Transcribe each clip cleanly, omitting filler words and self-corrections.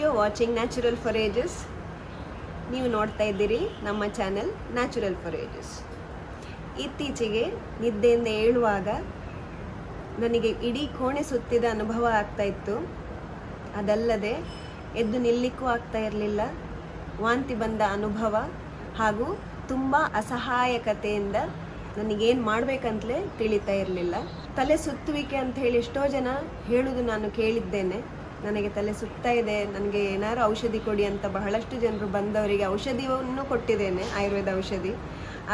You are watching natural for ages. ನೀವು ನೋಡ್ತಾ ಇದ್ದೀರಿ ನಮ್ಮ ಚಾನೆಲ್ ನ್ಯಾಚುರಲ್ ಫಾರ್ ಏಜಸ್. ಇತ್ತೀಚೆಗೆ ನಿದ್ದೆಯಿಂದ ಏಳುವಾಗ ನನಗೆ ಇಡೀ ಕೋಣೆ ಸುತ್ತಿದ ಅನುಭವ ಆಗ್ತಾ ಇತ್ತು. ಅದಲ್ಲದೆ ಎದ್ದು ನಿಲ್ಲಿಕ್ಕೂ ಆಗ್ತಾ ಇರಲಿಲ್ಲ. ವಾಂತಿ ಬಂದ ಅನುಭವ ಹಾಗೂ ತುಂಬ ಅಸಹಾಯಕತೆಯಿಂದ ನನಗೇನು ಮಾಡಬೇಕಂತಲೇ ತಿಳಿತಾ ಇರಲಿಲ್ಲ. ತಲೆ ಸುತ್ತುವಿಕೆ ಅಂತ ಹೇಳಿ ಎಷ್ಟೋ ಜನ ಹೇಳೋದು ನಾನು ಕೇಳಿದ್ದೇನೆ. ನನಗೆ ತಲೆ ಸುತ್ತಾ ಇದೆ, ನನಗೆ ಏನಾದ್ರು ಔಷಧಿ ಕೊಡಿ ಅಂತ ಬಹಳಷ್ಟು ಜನರು ಬಂದವರಿಗೆ ಔಷಧಿಯನ್ನು ಕೊಟ್ಟಿದ್ದೇನೆ, ಆಯುರ್ವೇದ ಔಷಧಿ.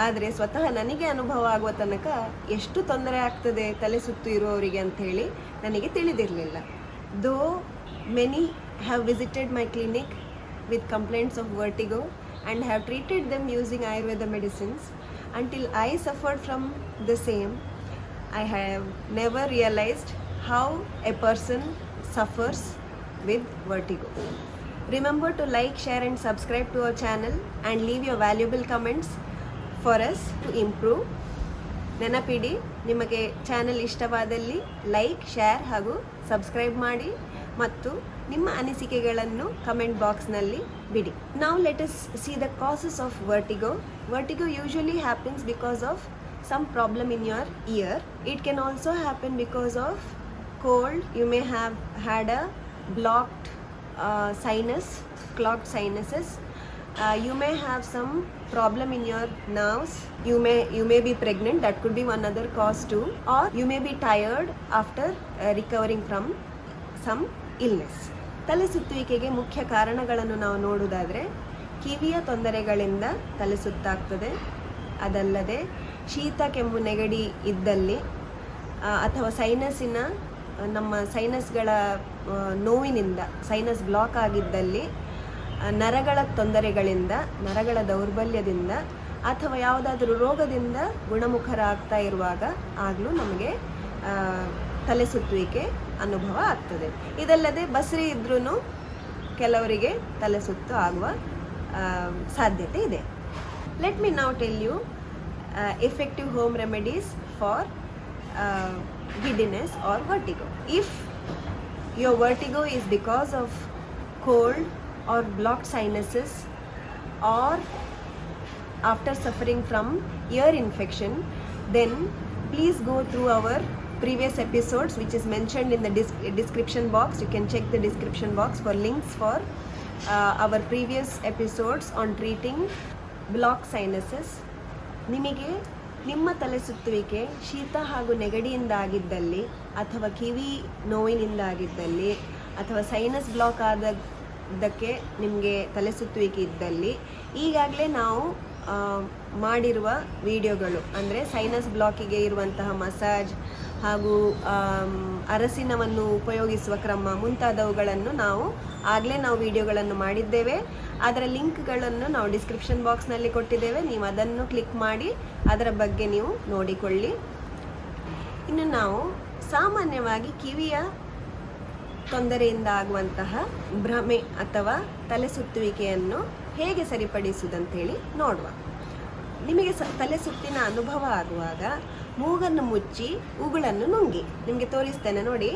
ಆದರೆ ಸ್ವತಃ ನನಗೆ ಅನುಭವ ಆಗುವ ತನಕ ಎಷ್ಟು ತೊಂದರೆ ಆಗ್ತದೆ ತಲೆ ಸುತ್ತು ಇರುವವರಿಗೆ ಅಂಥೇಳಿ ನನಗೆ ತಿಳಿದಿರಲಿಲ್ಲ. ದೋ many have visited my clinic with complaints of vertigo and have treated them using Ayurveda medicines. Until I suffered from the same, I have never realized how a person suffers with vertigo. Remember to like, share and subscribe to our channel and leave your valuable comments for us to improve. ನೆನಪಿಡಿ, ನಿಮಗೆ channel ಇಷ್ಟವಾದಲ್ಲಿ like, share ಹಾಗೂ subscribe ಮಾಡಿ ಮತ್ತು ನಿಮ್ಮ ಅನಿಸಿಕೆಗಳನ್ನು comment ಬಾಕ್ಸ್ನಲ್ಲಿ ಬಿಡಿ. Now let us see the causes of vertigo. Vertigo usually happens because of some problem in your ear. It can also happen because of cold. You may have had a blocked sinus, clogged sinuses. You may have some problem in your nerves. You may be pregnant. That could be one other cause too. Or you may be tired after recovering from some illness. ತಲೆ ಸುತ್ತುವಿಕೆಗೆ ಮುಖ್ಯ ಕಾರಣಗಳನ್ನು ನಾವು ನೋಡುವುದಾದರೆ ಕಿವಿಯ ತೊಂದರೆಗಳಿಂದ ತಲೆ ಸುತ್ತಾಗ್ತದೆ. ಅದಲ್ಲದೆ ಶೀತ, ಕೆಮ್ಮು, ನೆಗಡಿ ಇದ್ದಲ್ಲಿ ಅಥವಾ ಸೈನಸ್ಸಿನ ನಮ್ಮ ಸೈನಸ್ಗಳ ನೋವಿನಿಂದ ಸೈನಸ್ ಬ್ಲಾಕ್ ಆಗಿದ್ದಲ್ಲಿ, ನರಗಳ ತೊಂದರೆಗಳಿಂದ, ನರಗಳ ದೌರ್ಬಲ್ಯದಿಂದ ಅಥವಾ ಯಾವುದಾದ್ರೂ ರೋಗದಿಂದ ಗುಣಮುಖರಾಗ್ತಾ ಇರುವಾಗ ಆಗಲೂ ನಮಗೆ ತಲೆ ಸುತ್ತುವಿಕೆ ಅನುಭವ ಆಗ್ತದೆ. ಇದಲ್ಲದೆ ಬಸರಿ ಇದ್ರೂ ಕೆಲವರಿಗೆ ತಲೆ ಸುತ್ತು ಆಗುವ ಸಾಧ್ಯತೆ ಇದೆ. Let me now tell you effective home remedies for giddiness or vertigo. If your vertigo is because of cold or blocked sinuses or after suffering from ear infection, then please go through our previous episodes which is mentioned in the description box. You can check the description box for links for our previous episodes on treating blocked sinuses. ನಿಮಗೆ ನಿಮ್ಮ ತಲೆ ಸುತ್ತುವಿಕೆ ಶೀತ ಹಾಗೂ ನೆಗಡಿಯಿಂದ ಆಗಿದ್ದಲ್ಲಿ ಅಥವಾ ಕಿವಿ ನೋವಿನಿಂದ ಆಗಿದ್ದಲ್ಲಿ ಅಥವಾ ಸೈನಸ್ ಬ್ಲಾಕ್ ಆದದ್ದಕ್ಕೆ ನಿಮಗೆ ತಲೆ ಸುತ್ತುವಿಕೆ ಇದ್ದಲ್ಲಿ ಈಗಾಗಲೇ ನಾವು ಮಾಡಿರುವ ವಿಡಿಯೋಗಳು, ಅಂದರೆ ಸೈನಸ್ ಬ್ಲಾಕಿಗೆ ಇರುವಂತಹ ಮಸಾಜ್ ಹಾಗೂ ಅರಸಿನವನ್ನು ಉಪಯೋಗಿಸುವ ಕ್ರಮ ಮುಂತಾದವುಗಳನ್ನು ನಾವು ವಿಡಿಯೋಗಳನ್ನು ಮಾಡಿದ್ದೇವೆ. ಅದರ ಲಿಂಕ್ಗಳನ್ನು ನಾವು ಡಿಸ್ಕ್ರಿಪ್ಷನ್ ಬಾಕ್ಸ್ನಲ್ಲಿ ಕೊಟ್ಟಿದ್ದೇವೆ. ನೀವು ಅದನ್ನು ಕ್ಲಿಕ್ ಮಾಡಿ ಅದರ ಬಗ್ಗೆ ನೀವು ನೋಡಿಕೊಳ್ಳಿ. ಇನ್ನು ನಾವು ಸಾಮಾನ್ಯವಾಗಿ ಕಿವಿಯ ತೊಂದರೆಯಿಂದ ಆಗುವಂತಹ ಭ್ರಮೆ ಅಥವಾ ತಲೆ ಸುತ್ತುವಿಕೆಯನ್ನು ಹೇಗೆ ಸರಿಪಡಿಸುವುದಂತೇಳಿ ನೋಡುವ. ನಿಮಗೆ ತಲೆ ಸುತ್ತಿನ ಅನುಭವ ಆಗುವಾಗ ಮೂಗನ್ನು ಮುಚ್ಚಿ ಉಗುಳನ್ನು ನುಂಗಿ. ನಿಮಗೆ ತೋರಿಸ್ತೇನೆ ನೋಡಿ.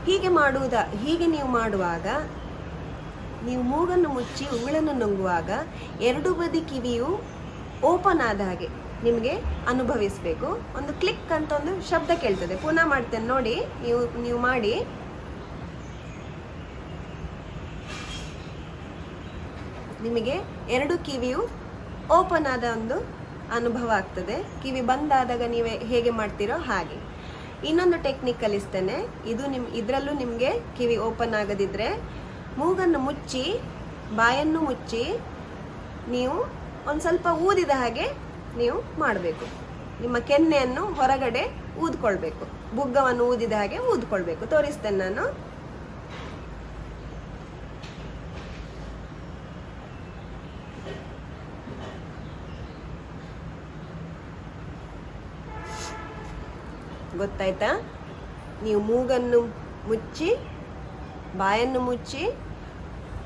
ಹೀಗೆ ನೀವು ಮಾಡುವಾಗ, ನೀವು ಮೂಗನ್ನು ಮುಚ್ಚಿ ಉಗುಳನ್ನು ನುಂಗುವಾಗ ಎರಡು ಬದಿ ಕಿವಿಯು ಓಪನ್ ಆದ ಹಾಗೆ ನಿಮಗೆ ಅನುಭವಿಸಬೇಕು. ಒಂದು ಕ್ಲಿಕ್ ಅಂತ ಒಂದು ಶಬ್ದ ಕೇಳ್ತದೆ. ಪುನಃ ಮಾಡ್ತೇನೆ ನೋಡಿ, ನೀವು ಮಾಡಿ. ನಿಮಗೆ ಎರಡು ಕಿವಿಯು ಓಪನ್ ಆದ ಒಂದು ಅನುಭವ ಆಗ್ತದೆ. ಕಿವಿ ಬಂದಾದಾಗ ನೀವು ಹೇಗೆ ಮಾಡ್ತೀರೋ ಹಾಗೆ. ಇನ್ನೊಂದು ಟೆಕ್ನಿಕ್ ಕಲಿಸ್ತೇನೆ. ಇದರಲ್ಲೂ ನಿಮಗೆ ಕಿವಿ ಓಪನ್ ಆಗದಿದ್ದರೆ ಮೂಗನ್ನು ಮುಚ್ಚಿ ಬಾಯನ್ನು ಮುಚ್ಚಿ ನೀವು ಒಂದು ಸ್ವಲ್ಪ ಊದಿದ ಹಾಗೆ ನೀವು ಮಾಡಬೇಕು. ನಿಮ್ಮ ಕೆನ್ನೆಯನ್ನು ಹೊರಗಡೆ ಊದ್ಕೊಳ್ಬೇಕು, ಬುಗ್ಗವನ್ನು ಊದಿದ ಹಾಗೆ ಊದ್ಕೊಳ್ಬೇಕು. ತೋರಿಸ್ತೇನೆ ನಾನು. ಗೊತ್ತಾಯ್ತಾ? ನೀವು ಮೂಗನ್ನು ಮುಚ್ಚಿ ಬಾಯನ್ನು ಮುಚ್ಚಿ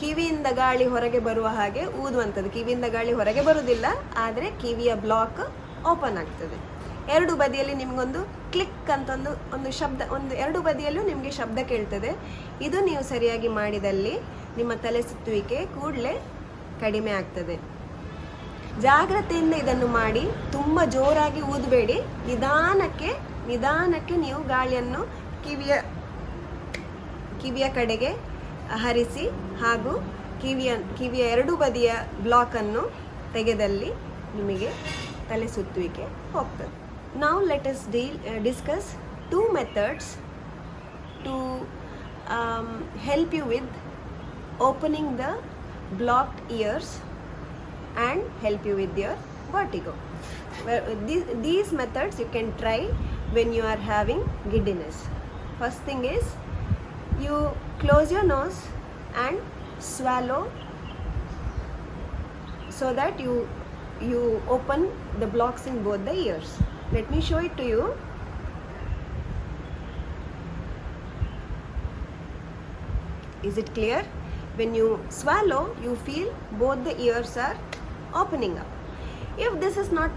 ಕಿವಿಯಿಂದ ಗಾಳಿ ಹೊರಗೆ ಬರುವ ಹಾಗೆ ಊದುವಂಥದ್ದು. ಕಿವಿಯಿಂದ ಗಾಳಿ ಹೊರಗೆ ಬರುವುದಿಲ್ಲ, ಆದರೆ ಕಿವಿಯ ಬ್ಲಾಕ್ ಓಪನ್ ಆಗ್ತದೆ. ಎರಡು ಬದಿಯಲ್ಲಿ ನಿಮಗೊಂದು ಕ್ಲಿಕ್ ಅಂತ ಒಂದು ಶಬ್ದ, ಒಂದು ಎರಡು ಬದಿಯಲ್ಲೂ ನಿಮಗೆ ಶಬ್ದ ಕೇಳ್ತದೆ. ಇದು ನೀವು ಸರಿಯಾಗಿ ಮಾಡಿದಲ್ಲಿ ನಿಮ್ಮ ತಲೆ ಸುತ್ತುವಿಕೆ ಕೂಡಲೇ ಕಡಿಮೆ ಆಗ್ತದೆ. ಜಾಗ್ರತೆಯಿಂದ ಇದನ್ನು ಮಾಡಿ. ತುಂಬ ಜೋರಾಗಿ ಊದಬೇಡಿ. ನಿಧಾನಕ್ಕೆ ನೀವು ಗಾಳಿಯನ್ನು ಕಿವಿಯ ಕಡೆಗೆ ಹರಿಸಿ ಹಾಗೂ ಕಿವಿಯ ಎರಡು ಬದಿಯ ಬ್ಲಾಕನ್ನು ತೆಗೆದಲ್ಲಿ ನಿಮಗೆ ತಲೆ ಸುತ್ತುವಿಕೆ ಹೋಗ್ತದೆ. Now let us discuss 2 methods to help you with opening the blocked ears and help you with your vertigo. These methods you can try when you are having giddiness. First thing is, you close your nose and swallow so that you open the blocks in both the ears. Let me show it to you. Is it clear? When you swallow, you feel both the ears are opening up. If this is not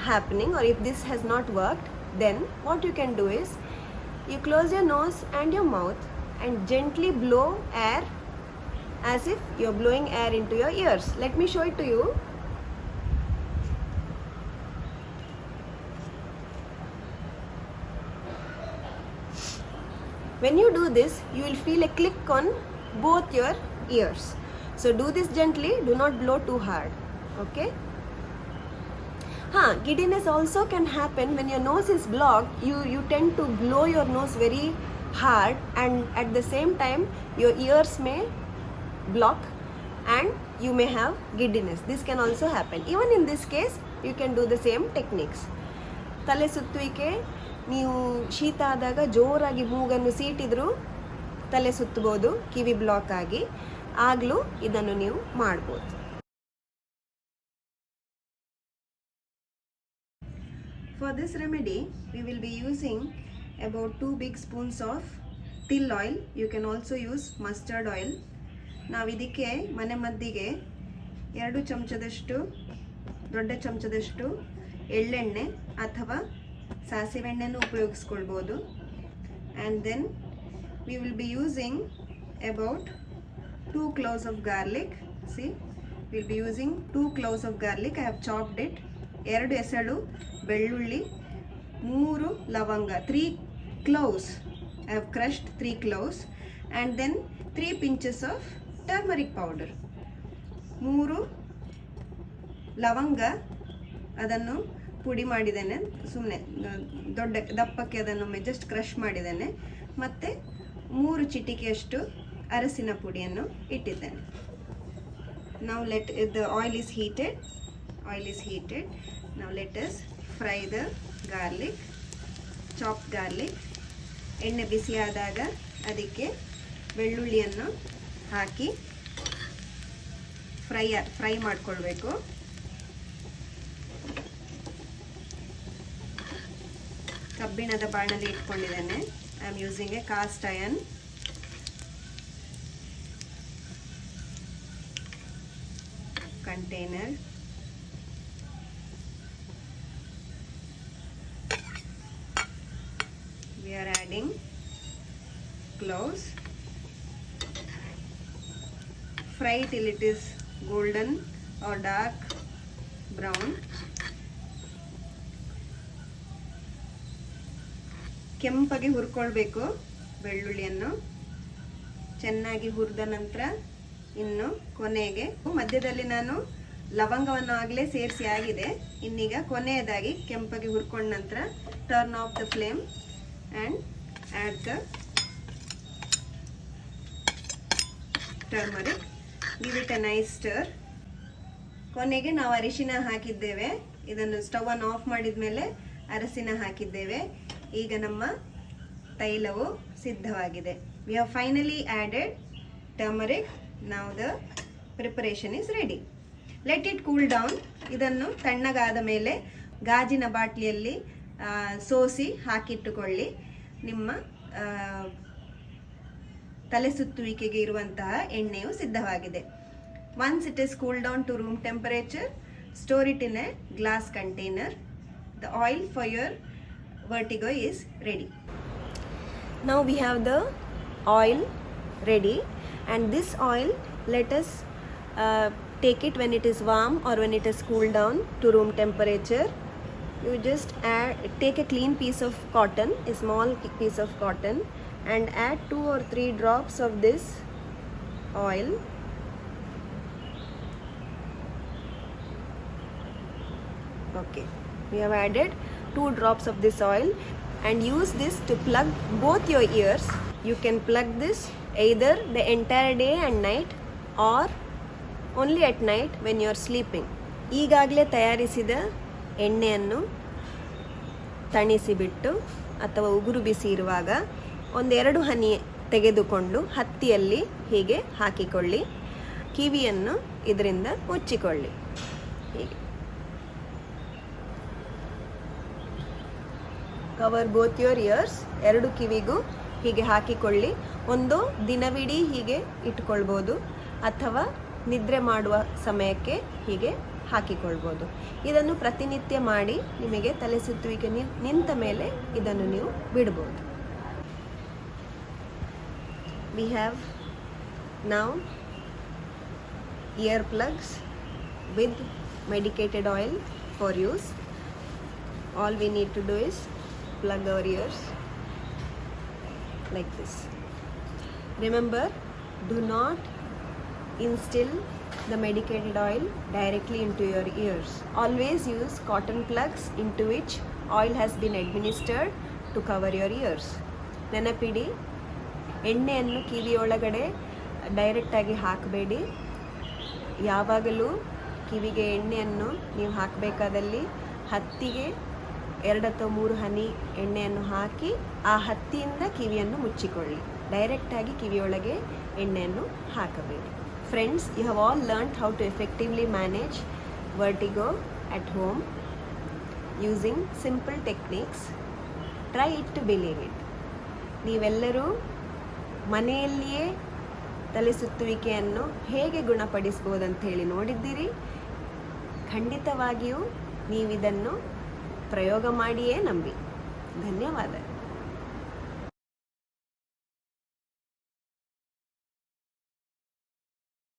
happening, or if this has not worked, then what you can do is, you close your nose and your mouth and gently blow air as if you're blowing air into your ears. Let me show it to you. When you do this, you will feel a click on both your ears. So do this gently, do not blow too hard. Okay? Giddiness also can happen when your nose is blocked. You tend to blow your nose very hard, and at the same time your ears may block and you may have giddiness. This can also happen. Even in this case, you can do the same techniques. ತಲೆ ಸುತ್ತುವಿಕೆ, ನೀವು ಶೀತ ಆದಾಗ ಜೋರಾಗಿ ಮೂಗನ್ನು ಸೀಟಿದ್ರೂ ತಲೆ ಸುತ್ತಬಹುದು ಕಿವಿ block ಆಗಿ, ಆಗಲೂ ಇದನ್ನು ನೀವು ಮಾಡ್ಬೋದು. For this remedy, we will be using about 2 big spoons of till oil. You can also use mustard oil. ನಾವು ಇದಕ್ಕೆ ಮನೆ ಮದ್ದಿಗೆ 2 ಚಮಚದಷ್ಟು, ದೊಡ್ಡ ಚಮಚದಷ್ಟು ಎಳ್ಳೆಣ್ಣೆ ಅಥವಾ ಸಾಸಿವೆ ಎಣ್ಣೆನೂ ಉಪಯೋಗಿಸ್ಕೊಳ್ಬೋದು. And then we will be using about 2 cloves of garlic. See, we will be using 2 cloves of garlic. I have chopped it. 2 ಎಸಳು ಬೆಳ್ಳುಳ್ಳಿ, 3 ಲವಂಗ, 3 cloves. I have crushed 3 cloves. And then 3 pinches of turmeric powder. 3 ಲವಂಗ ಅದನ್ನು ಪುಡಿ ಮಾಡಿದ್ದೇನೆ, ಸುಮ್ಮನೆ ದೊಡ್ಡ ದಪ್ಪಕ್ಕೆ ಅದನ್ನು just crush ಮಾಡಿದ್ದೇನೆ. ಮತ್ತು 3 ಚಿಟಿಕೆಯಷ್ಟು ಅರಸಿನ ಪುಡಿಯನ್ನು ಇಟ್ಟಿದ್ದೇನೆ. Now let the oil is heated. Now let us fry the garlic, chopped garlic. ಎಣ್ಣೆ ಬಿಸಿ ಆದಾಗ ಅದಕ್ಕೆ ಬೆಳ್ಳುಳ್ಳಿಯನ್ನು ಹಾಕಿ ಫ್ರೈ ಮಾಡ್ಕೊಳ್ಬೇಕು. ಕಬ್ಬಿಣದ ಬಾಣಲಿ ಇಟ್ಕೊಂಡಿದ್ದೇನೆ. I am using a cast iron. container. We are adding cloves. Fry till it is golden or dark brown. ಕೆಂಪಗೆ ಹುರ್ಕೊಳ್ಬೇಕು ಬೆಳ್ಳುಳ್ಳಿಯನ್ನು. ಚೆನ್ನಾಗಿ ಹುರಿದ ನಂತರ ಇನ್ನು ಕೊನೆಗೆ ಮಧ್ಯದಲ್ಲಿ ನಾನು ಲವಂಗವನ್ನು ಆಗಲೇ ಸೇರಿಸಿ ಆಗಿದೆ. ಇನ್ನೀಗ ಕೊನೆಯದಾಗಿ ಕೆಂಪಗೆ ಹುರ್ಕೊಂಡ ನಂತರ turn off the flame and add the turmeric. Give it a nice star. ಕೊನೆಗೆ ನಾವು ಅರಿಶಿನ ಹಾಕಿದ್ದೇವೆ. ಇದನ್ನು ಸ್ಟವ್ ಅನ್ನು ಆಫ್ ಮಾಡಿದ ಮೇಲೆ ಅರಸಿನ ಹಾಕಿದ್ದೇವೆ. ಈಗ ನಮ್ಮ ತೈಲವು ಸಿದ್ಧವಾಗಿದೆ. We have finally added turmeric. Now the preparation is ready. Let it cool down. ಇದನ್ನು ತಣ್ಣಗಾದ ಮೇಲೆ ಗಾಜಿನ ಬಾಟ್ಲಿಯಲ್ಲಿ ಸೋಸಿ ಹಾಕಿಟ್ಟುಕೊಳ್ಳಿ. ನಿಮ್ಮ ತಲೆ ಸುತ್ತುವಿಕೆಗೆ ಇರುವಂತಹ ಎಣ್ಣೆಯು ಸಿದ್ಧವಾಗಿದೆ. Once it is cooled down to room temperature, store it in a glass container. The oil for your Vertigo is ready. Now we have the oil ready, and this oil, let us take it when it is warm or when it is cooled down to room temperature. You just take a clean piece of cotton, a small piece of cotton, and add 2 or 3 drops of this oil. Okay, we have added 2 drops of this oil, and use this to plug both your ears. You can plug this either the entire day and night or only at night when you are sleeping. ಈಗಾಗಲೇ ತಯಾರಿಸಿದ ಎಣ್ಣೆಯನ್ನು ತಣಿಸಿಬಿಟ್ಟು ಅಥವಾ ಉಗುರು ಬಿಸಿ ಇರುವಾಗ 1-2 ಹನಿ ತೆಗೆದುಕೊಂಡು ಹತ್ತಿಯಲ್ಲಿ ಹೀಗೆ ಹಾಕಿಕೊಳ್ಳಿ. ಕಿವಿಯನ್ನು ಇದರಿಂದ ಮುಚ್ಚಿಕೊಳ್ಳಿ. ಹೀಗೆ ಕವರ್ ಬೋತ್ ಯುವರ್ ಇಯರ್ಸ್. 2 ಕಿವಿಗೂ ಹೀಗೆ ಹಾಕಿಕೊಳ್ಳಿ. ಒಂದು ದಿನವಿಡೀ ಹೀಗೆ ಇಟ್ಕೊಳ್ಬೋದು ಅಥವಾ ನಿದ್ರೆ ಮಾಡುವ ಸಮಯಕ್ಕೆ ಹೀಗೆ ಹಾಕಿಕೊಳ್ಬೋದು. ಇದನ್ನು ಪ್ರತಿನಿತ್ಯ ಮಾಡಿ ನಿಮಗೆ ತಲೆ ಸುತ್ತುವಿಕೆ ನಿಂತ ಮೇಲೆ ಇದನ್ನು ನೀವು ಬಿಡ್ಬೋದು. We have now ear plugs with medicated oil for use. All we need to do is plug our ears like this. Remember, do not instill the medicated oil directly into your ears. Always use cotton plugs into which oil has been administered to cover your ears. ನೆನಪಿಡಿ, ಎಣ್ಣೆಯನ್ನು ಕಿವಿಯೊಳಗಡೆ ಡೈರೆಕ್ಟಾಗಿ ಹಾಕಬೇಡಿ. ಯಾವಾಗಲೂ ಕಿವಿಗೆ ಎಣ್ಣೆಯನ್ನು ನೀವು ಹಾಕಬೇಕಾದಲ್ಲಿ ಹತ್ತಿಗೆ 2 ಅಥವಾ 3 ಹನಿ ಎಣ್ಣೆಯನ್ನು ಹಾಕಿ ಆ ಹತ್ತಿಯಿಂದ ಕಿವಿಯನ್ನು ಮುಚ್ಚಿಕೊಳ್ಳಿ. ಡೈರೆಕ್ಟಾಗಿ ಕಿವಿಯೊಳಗೆ ಎಣ್ಣೆಯನ್ನು ಹಾಕಬೇಡಿ. Friends, you have all learned how to effectively manage vertigo at home using simple techniques. Try it to believe it. ನೀವೆಲ್ಲರೂ ಮನೆಯಲ್ಲಿಯೇ ತಲೆ ಸುತ್ತುವಿಕೆಯನ್ನು ಹೇಗೆ ಗುಣಪಡಿಸ್ಬೋದಂತ ಹೇಳಿ ನೋಡಿದ್ದೀರಿ. ಖಂಡಿತವಾಗಿಯೂ ನೀವಿದನ್ನು ಪ್ರಯೋಗ ಮಾಡಿಯೇ ನಂಬಿ. ಧನ್ಯವಾದ.